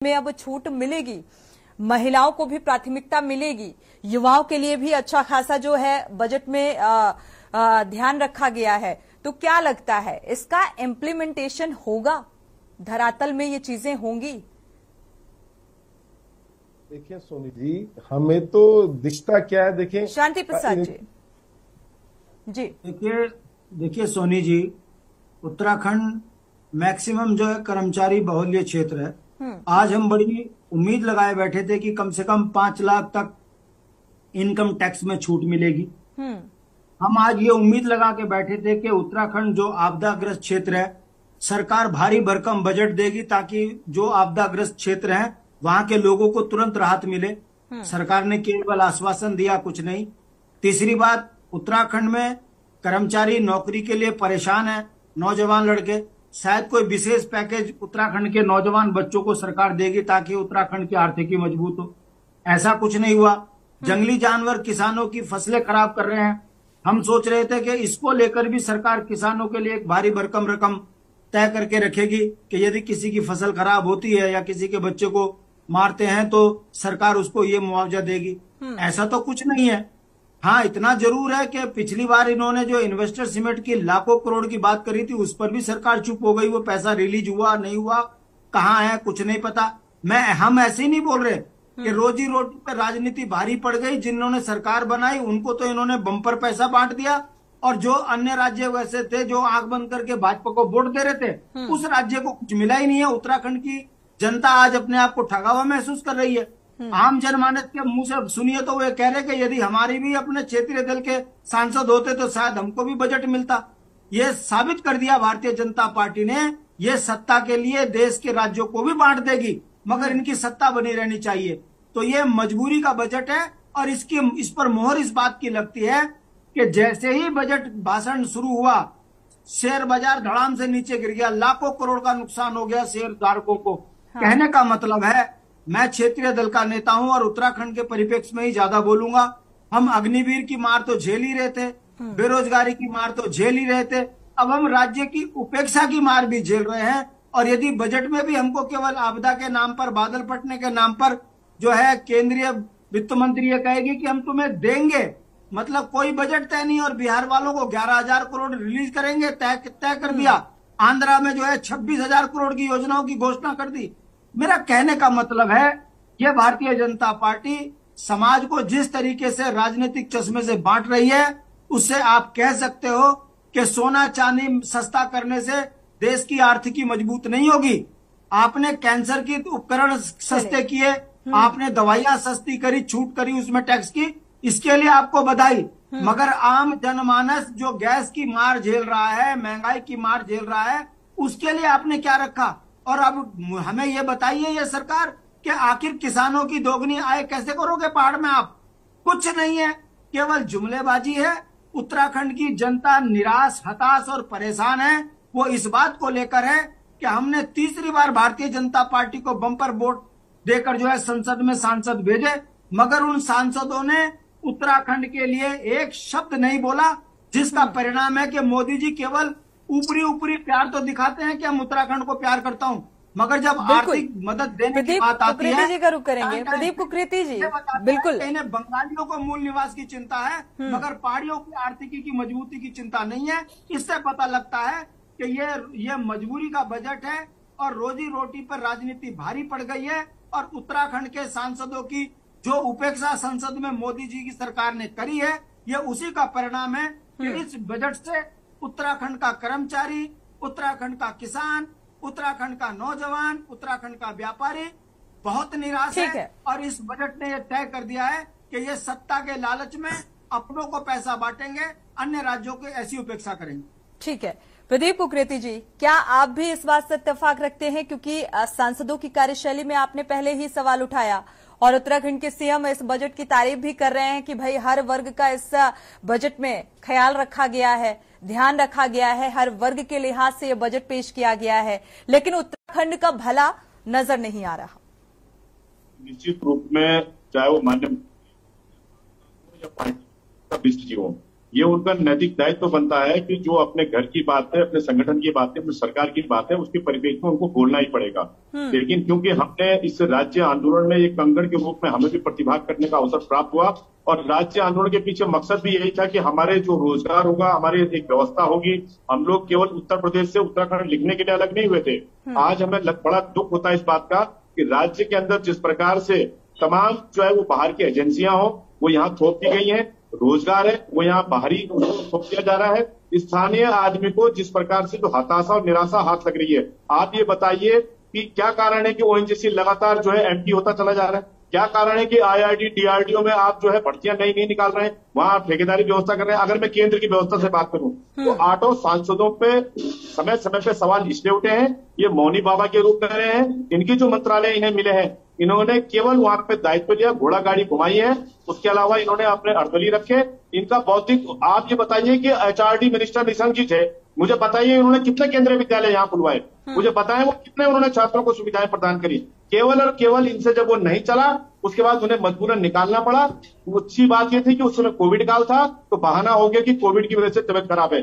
में अब छूट मिलेगी, महिलाओं को भी प्राथमिकता मिलेगी, युवाओं के लिए भी अच्छा खासा जो है बजट में ध्यान रखा गया है। तो क्या लगता है इसका इम्प्लीमेंटेशन होगा, धरातल में ये चीजें होंगी? देखिए सोनी जी, हमें तो दिखता क्या है, देखें शांति प्रसाद जी। देखिए सोनी जी, उत्तराखंड मैक्सिमम जो है कर्मचारी बहुल्य क्षेत्र है। आज हम बड़ी उम्मीद लगाए बैठे थे कि कम से कम 5 लाख तक इनकम टैक्स में छूट मिलेगी। हम आज ये उम्मीद लगा के बैठे थे कि उत्तराखंड जो आपदाग्रस्त क्षेत्र है, सरकार भारी भरकम बजट देगी ताकि जो आपदाग्रस्त क्षेत्र है वहां के लोगों को तुरंत राहत मिले। सरकार ने केवल आश्वासन दिया, कुछ नहीं। तीसरी बात, उत्तराखंड में कर्मचारी नौकरी के लिए परेशान है, नौजवान लड़के। शायद कोई विशेष पैकेज उत्तराखंड के नौजवान बच्चों को सरकार देगी ताकि उत्तराखंड की आर्थिकी मजबूत हो। ऐसा कुछ नहीं हुआ। जंगली जानवर किसानों की फसलें खराब कर रहे हैं। हम सोच रहे थे कि इसको लेकर भी सरकार किसानों के लिए एक भारी भरकम रकम तय करके रखेगी कि यदि किसी की फसल खराब होती है या किसी के बच्चे को मारते हैं तो सरकार उसको ये मुआवजा देगी। ऐसा तो कुछ नहीं है। हाँ, इतना जरूर है कि पिछली बार इन्होंने जो इन्वेस्टर समिट की लाखों करोड़ की बात करी थी, उस पर भी सरकार चुप हो गई। वो पैसा रिलीज हुआ नहीं हुआ, कहाँ है, कुछ नहीं पता। हम ऐसे ही नहीं बोल रहे कि रोजी रोटी पर राजनीति भारी पड़ गई। जिन्होंने सरकार बनाई उनको तो इन्होंने बम्पर पैसा बांट दिया, और जो अन्य राज्य वैसे थे जो आंख बंद करके भाजपा को वोट दे रहे थे, उस राज्य को कुछ मिला ही नहीं है। उत्तराखंड की जनता आज अपने आप को ठगा हुआ महसूस कर रही है। आम जनमानस के मुंह से सुनिए तो वे कह रहे कि यदि हमारी भी अपने क्षेत्रीय दल के सांसद होते तो शायद हमको भी बजट मिलता। ये साबित कर दिया भारतीय जनता पार्टी ने, ये सत्ता के लिए देश के राज्यों को भी बांट देगी, मगर इनकी सत्ता बनी रहनी चाहिए। तो ये मजबूरी का बजट है, और इस पर मोहर इस बात की लगती है कि जैसे ही बजट भाषण शुरू हुआ, शेयर बाजार धड़ाम से नीचे गिर गया, लाखों करोड़ का नुकसान हो गया शेयर धारकों को। कहने का मतलब है, मैं क्षेत्रीय दल का नेता हूं और उत्तराखंड के परिप्रेक्ष्य में ही ज्यादा बोलूंगा। हम अग्निवीर की मार तो झेल ही रहे थे, बेरोजगारी की मार तो झेल ही रहे थे, अब हम राज्य की उपेक्षा की मार भी झेल रहे हैं। और यदि बजट में भी हमको केवल आपदा के नाम पर, बादल फटने के नाम पर जो है केंद्रीय वित्त मंत्री ये कहेगी कि हम तुम्हें देंगे, मतलब कोई बजट तय नहीं, और बिहार वालों को 11,000 करोड़ रिलीज करेंगे, तय कर दिया। आंध्रा में जो है 26,000 करोड़ की योजनाओं की घोषणा कर दी। मेरा कहने का मतलब है, यह भारतीय जनता पार्टी समाज को जिस तरीके से राजनीतिक चश्मे से बांट रही है, उससे आप कह सकते हो कि सोना चांदी सस्ता करने से देश की आर्थिकी मजबूत नहीं होगी। आपने कैंसर की उपकरण सस्ते किए, आपने दवाइयां सस्ती करी, छूट करी उसमें टैक्स की, इसके लिए आपको बधाई। मगर आम जनमानस जो गैस की मार झेल रहा है, महंगाई की मार झेल रहा है, उसके लिए आपने क्या रखा? और अब हमें ये बताइए ये सरकार कि आखिर किसानों की दोगुनी आय कैसे करोगे पहाड़ में आप? कुछ नहीं है, केवल जुमलेबाजी है। उत्तराखंड की जनता निराश, हताश और परेशान है। वो इस बात को लेकर है कि हमने तीसरी बार भारतीय जनता पार्टी को बम्पर वोट देकर जो है संसद में सांसद भेजे, मगर उन सांसदों ने उत्तराखंड के लिए एक शब्द नहीं बोला, जिसका परिणाम है कि मोदी जी केवल ऊपरी प्यार तो दिखाते हैं कि हम उत्तराखंड को प्यार करता हूं, मगर जब आर्थिक मदद देने की बात आती है, जी का रुख करेंगे। प्रदीप कुकरेती जी, बिल्कुल। इन्हें बंगालियों को मूल निवास की चिंता है, मगर पहाड़ियों की आर्थिकी की मजबूती की चिंता नहीं है। इससे पता लगता है कि ये मजबूरी का बजट है, और रोजी रोटी पर राजनीति भारी पड़ गई है। और उत्तराखंड के सांसदों की जो उपेक्षा संसद में मोदी जी की सरकार ने करी है, ये उसी का परिणाम है कि इस बजट से उत्तराखंड का कर्मचारी, उत्तराखंड का किसान, उत्तराखंड का नौजवान, उत्तराखंड का व्यापारी बहुत निराश है। और इस बजट ने यह तय कर दिया है कि ये सत्ता के लालच में अपनों को पैसा बांटेंगे, अन्य राज्यों की ऐसी उपेक्षा करेंगे। ठीक है प्रदीप कुकरेती जी, क्या आप भी इस बात से इत्तेफाक रखते हैं? क्योंकि सांसदों की कार्यशैली में आपने पहले ही सवाल उठाया, और उत्तराखंड के सीएम इस बजट की तारीफ भी कर रहे हैं कि भाई हर वर्ग का इस बजट में ख्याल रखा गया है, ध्यान रखा गया है, हर वर्ग के लिहाज से यह बजट पेश किया गया है, लेकिन उत्तराखंड का भला नजर नहीं आ रहा। निश्चित रूप में चाहे वो मान्य या पार्टी का विशिष्ट जीवों, ये उनका नैतिक दायित्व तो बनता है कि जो अपने घर की बात है, अपने संगठन की बात है, अपनी सरकार की बात है, उसके परिप्रेक्ष्य में उनको बोलना ही पड़ेगा। लेकिन क्योंकि हमने इस राज्य आंदोलन में एक कंगड़ के रूप में हमें भी प्रतिभाग करने का अवसर प्राप्त हुआ, और राज्य आंदोलन के पीछे मकसद भी यही था कि हमारे जो रोजगार होगा, हमारी एक व्यवस्था होगी। हम लोग केवल उत्तर प्रदेश से उत्तराखंड लिखने के लिए अलग नहीं हुए थे। आज हमें बड़ा दुख होता है इस बात का कि राज्य के अंदर जिस प्रकार से तमाम जो है वो बाहर की एजेंसियां हो वो यहाँ थोप दी गई हैं, रोजगार है वो यहाँ बाहरी थोप दिया जा रहा है। स्थानीय आदमी को जिस प्रकार से जो हताशा और निराशा हाथ लग रही है, आप ये बताइए कि क्या कारण है कि ओएनजीसी लगातार जो है एम्प्टी होता चला जा रहा है? क्या कारण है कि आईआईटी डीआरडीओ में आप जो है भर्तियां नहीं निकाल रहे हैं, वहां आप ठेकेदारी व्यवस्था कर रहे हैं? अगर मैं केंद्र की व्यवस्था से बात करूं तो 8 सांसदों पे समय समय पे सवाल इसलिए उठे हैं, ये मौनी बाबा के रूप में रहे हैं। इनकी जो मंत्रालय इन्हें मिले हैं, इन्होंने केवल वहां पे दायित्व लिया, घोड़ा गाड़ी घुमाई है, उसके अलावा इन्होंने अपने अर्दली रखे। इनका बौद्धिक, आप ये बताइए कि एचआरडी मिनिस्टर निशंक जी थे, मुझे बताइए उन्होंने कितने केंद्रीय विद्यालय यहाँ खुलवाए, मुझे बताएं वो कितने उन्होंने छात्रों को सुविधाएं प्रदान करी। केवल और केवल इनसे जब वो नहीं चला, उसके बाद उन्हें मजबूरन निकालना पड़ा। अच्छी बात ये थी कि उस समय कोविड काल था, तो बहाना हो गया कि कोविड की वजह से तबियत खराब है।